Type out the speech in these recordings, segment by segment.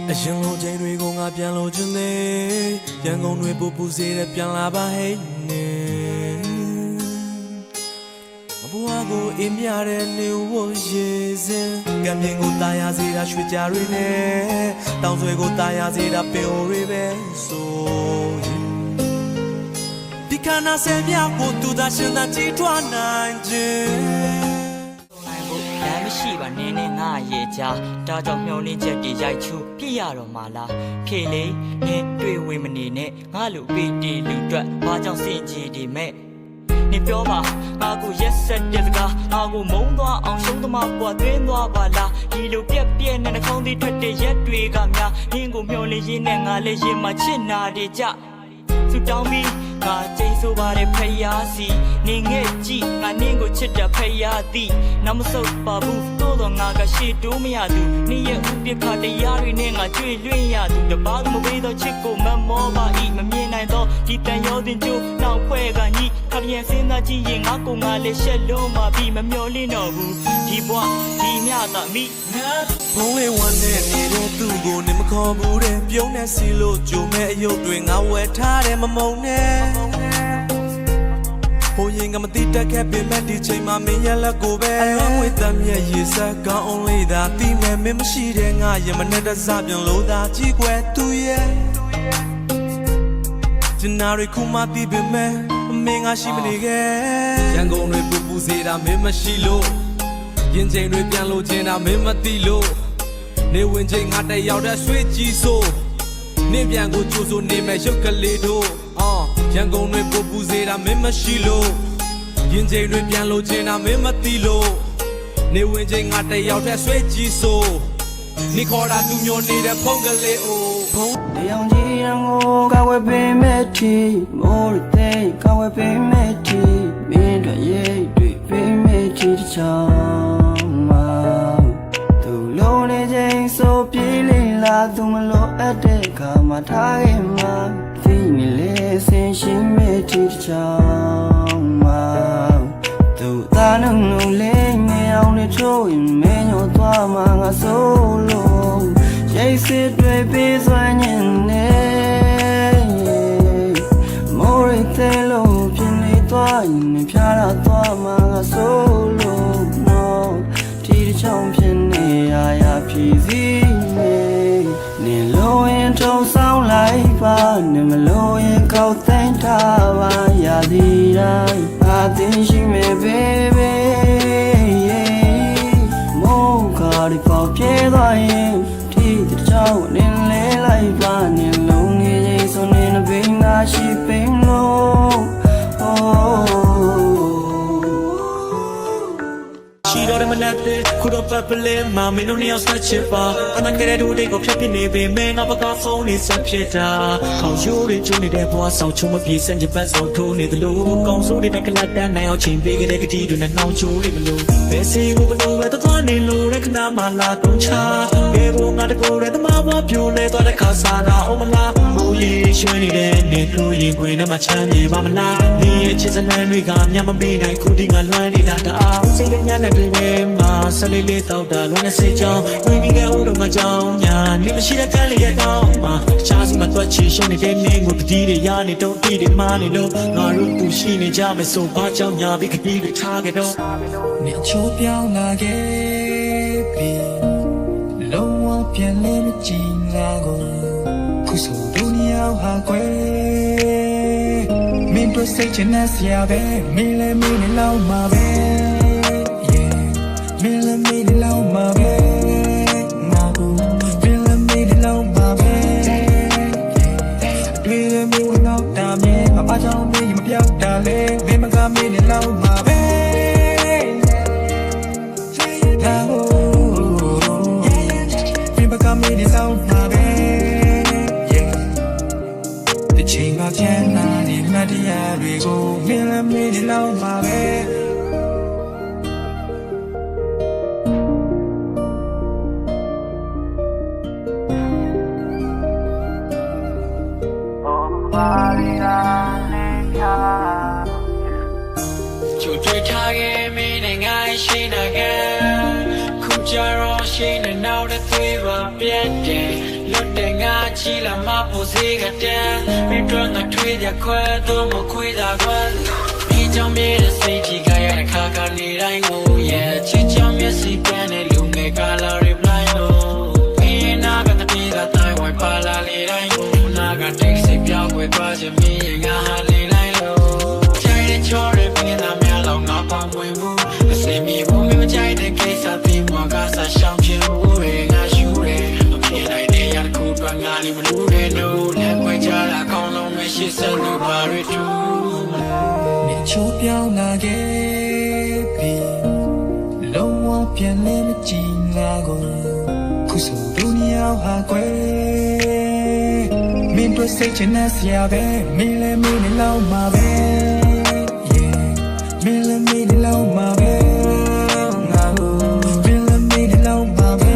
အရင်လိုချိန်တွေကိုငါပြန်လို့ချင်သေးရန်ကုန်တွေပူပူစေတဲ့ပြန်လာပါဟဲ့နေဘဝကိုအေးမြတဲ့နေဝရေစင်ကံမြင်ကိုတာယာစေတာရွှေကြတွေနဲ့တောင်ဆွဲကိုတာယာစေတာပင်အိုတွေပဲဆိုဒီခဏဆယ်မြောက်ကိုသူသာရှင်သာကြည်ထွားနိုင်ခြင်းမရှိပါနင်းနဲ့ငါရဲ့ကြားဒါကြောင့်မျောလင်းချက်တွေရိုက်ချူပြရတော့မှာလားဖြေလေနင်းတွေ့ဝေမနေနဲ့ငါလူပေးတီလူတွက်ဘာကြောင့်စင်ကြီးဒီမဲ့နင်ပြောပါငါကိုရက်ဆက်တဲ့စကားငါကိုမုန်းသွားအောင်ရှုံးသမားပွားသွင်းသွားပါလားဒီလိုပြက်ပြက်နဲ့နှခေါင်းသေးထွက်တဲ့ရက်တွေကများနင်းကိုမျောလင်းရင်းနဲ့ငါလည်းရင်မှာချစ်နာတွေကြဆူတောင်းပြီးငါကျိန်ဆိုပါတဲ့ဖယားစီနေငဲ့ကြည့်ငါနင်းကိုချစ်တဲ့ဖယားသည်နောက်မဆုတ်ပါဘူးသို့တော့ငါကရှေ့တိုးမရသူနင်းရဲ့ဥပက္ခတရားတွေနဲ့ငါကြွေလွင့်ရသူတပါးမပေးတော့ချစ်ကိုမမောပါဤမမြင်နိုင်တော့ဒီတန်ရောတင်ကျိုးနောက်ဖွဲ့ကညီခရယစဉ်းစားကြည့်ရင်ငါကိုငါလည်းရှက်လုံးမှာပြီးမမျောလင်းတော့ဘူးဒီဘွားဒီမြတာမိဘုံလေးဝမ်းနဲ့နေတဲ့သူ့ကိုနေမခေါ်ဘူးတဲ့ပြုံးနဲ့စီလို့ကြုံမဲ့အယုတ်တွေငါဝယ်ထားတယ်မမုံနဲ့ဟိုရင်ကမတိတက်ခဲ့ပေမဲ့ဒီချိန်မှာမင်းရဲ့လက်ကိုပဲအလုံးဝေးသက်မြက်ရေစက်ကောင်းအောင်လေးသာတိမဲ့မင်းမရှိတဲ့ငါရမနဲ့တစားပြန်လို့သာကြည့်ွယ်သူရဲ့ကျနာရီခုမှတိပေမဲ့မင်းငါရှိမနေခဲ့ရန်ကုန်တွေပူပူစေတာမင်းမရှိလို့ရင်ချိန်တွေပြန်လို့ခြင်းတာမင်းမသိလို့နေဝင်ချိန်ငါတက်ရောက်တဲ့ဆွေးကြီးဆိုနေပြန်ကိုကြိုးစိုးနေမဲ့ရုပ်ကလေးတို့ရန်ကုန်တွေပူပူစေတာမင်းမရှိလို့ရင်ချိန်တွေပြန်လို့ခြင်းတာမင်းမသိလို့နေဝင်ချိန်ငါတက်ရောက်တဲ့ဆွေးကြီးဆိုနေခေါ်တာသူမျိုးနေတဲ့ဖုန်းကလေးအိုဖုန်းတရားကြီးရန်ကိုကဝယ်ပေးမဲ့တီမိုးတဲ့ကဝယ်ပေးမဲ့တီမင်းတို့ရဲ့တွေ့ပေးမဲ့တီတချောင်းမှာသူလုံးနေချိန်ဆိုပြေးလိမ့်လာသူမလို့အပ်တဲ့ခါမှာထားခဲ့မှာသိနေလေဆင်းရှင်းမဲ့တီတချောင်းမှာသူသားနှုတ်လေးငယ်အောင်နဲ့ချိုးရင်မင်းညိုသွားမှာငါဆိုလို့ရိတ်စစ်တွေပေးစွမ်းရင်နဲ့မိုးရိတ်သေးလို့ပြင်းနေသွားရင်ဖြားတော့သွားမှာငါဆိုလို့နော်ဒီတစ်ချောင်းဖြစ်နေရဖြီးစီနေလို့ရင်ထုံဆောင်လိုက်ပါနေမလို့ရင်ကောက်သိမ်းထားပါရသည်တိုင်းအသိရှိမဲ့ baby မိုးကားဒီပေါက်ပြေးသွားရင်ဒီတစ်ချောင်းနေလဲလိုက်ပါနေလုံးနေရင်ဆိုနေဘင်းငါရှိပင်လို့ရှိတော့တယ်မလက်တဲ့ခုတော့ပတ်ပလဲမမင်းတို့နှစ်ယောက်ဆက်ချစ်ပါအနာကလေးတို့တွေကိုဖြတ်ပြနေပေမဲ့ငါဘကဖုန်းလေးဆက်ဖြစ်တာခေါင်းရိုးတွေကျုံနေတဲ့ဘွားဆောင်ချုံမပြေစံချပတ်ဆောင်ထိုးနေသလိုကောင်းစိုးတဲ့ကလတ်တန်းနိုင်အောင်ချိန်ပေးကြတဲ့ကတိတွေနဲ့နှောင်းချိုးနေမလို့ဘယ်စီကိုဘလို့လဲတော့နေလို့ရခဏမှလာတော့ချာဘယ်ဘုံငါတကိုယ်နဲ့တမဘွားပြိုလဲတော့တဲ့ခါစားတာအမလားမိုးရီရွှဲနေတဲ့နေလို့ရင်ခွေနဲ့မချမ်းမြေပါမလားဒီရဲ့ချစ်စလန်းတွေကမြမပေးနိုင်ခုဒီငါလွှမ်းနေတာတအားစိတ်ညံ့တဲ့တွေမှာဆလေးလေးတောက်တာလုံးနဲ့စိတ်ကြောင်းဝင်ပြီးခဲ့ဦးတော့မကြောင်းညာနေမရှိတဲ့ကလေးရဲ့တောင်းမှာချားစီမတွက်ချီရှုံးနေတဲ့နေကိုတတိတွေရနေတော့တိတွေမာနေလို့ငါတို့သူရှိနေကြမယ်ဆိုဘာကြောင့်ညာပြီးခတိတွေထားခဲ့တော့နေချိုးပြောင်းလာခဲ့ပြီလုံးဝပြန်လဲမကြည့်ငါကိုခုဆိုဒုနီယာဟာကွယ်မင်းတို့စိတ်ချနေစရာပဲမင်းလည်းမင်းနဲ့လောက်မှာပဲMila made it low my bed, Nago. Mila made it low my bed. Mila made it low down there. My body on me, my blood darling. Mila got made it low my bed. Nago. Mila got made it low my bed. Yeah. The chain of Jenna, the Nadia, we go. Mila made it low my bed.就对他给没能爱谁那个，哭家若谁能闹得对我变的。လွတ်တဲ့ငါချီလာမဖို့စေကတဲ့မင်းတို့ငါထွေးကြခွဲတော့မခွေးတာကွာဒီကြောင့်မြေတဲ့စိတ်ကြီးကရတဲ့ခါကနေတိုင်းကိုရဲ့ချစ်ချောင်းမျက်စိပန်းနဲ့လူငယ်ကလာ reply လို့မင်းနာကတပြေကတိုင်းဝိုင်ပါလာလေတိုင်းကိုနာကတိတ်စိတ်ပြောင်းွယ်သွားချင်မင်းငါဟာလေတိုင်းလို့ချိုင်းတဲ့ချောတဲ့မင်းသားများလောက်ငါပေါင်းဝင်မှုအစင်မြေဘူးမင်းမချိုက်တဲ့ကိစ္စပြီးမှကစားရှောင်ချင်ဘူးရေငါရှူတယ်အဖြစ်နိုင်တဲ့ရခုတော့ငါလေးမလို့တဲ့ no လက်ွယ်ချတာကောင်းလုံးမရှိစလို့ပါရတူနေချိုးပြောင်းလာခဲ့ပြီလုံးဝပြန်လဲမကြည့်ငါကိုခုဆိုဒုနီယာဟာကွယ်မင်းတို့စိတ်ချနဲ့ဆရာပဲမင်းလည်းမင်းနဲ့လောက်မှာပဲ yeah မင်းလည်းမင်းနဲ့လောက်မှာပဲငါကိုမင်းလည်းမင်းနဲ့လောက်မှာပဲ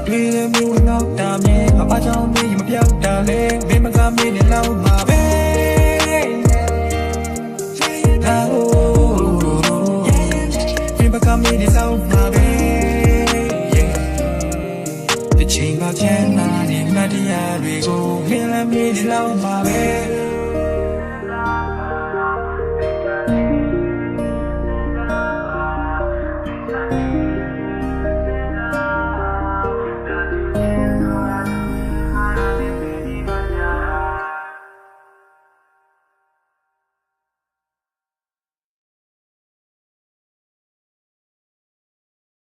တွေ့လည်းမင်းနဲ့လောက်တာမြဲအပါကြောင့်မင်းမပြောက်တာလေမင်းမကမင်းနဲ့လောက်မှာ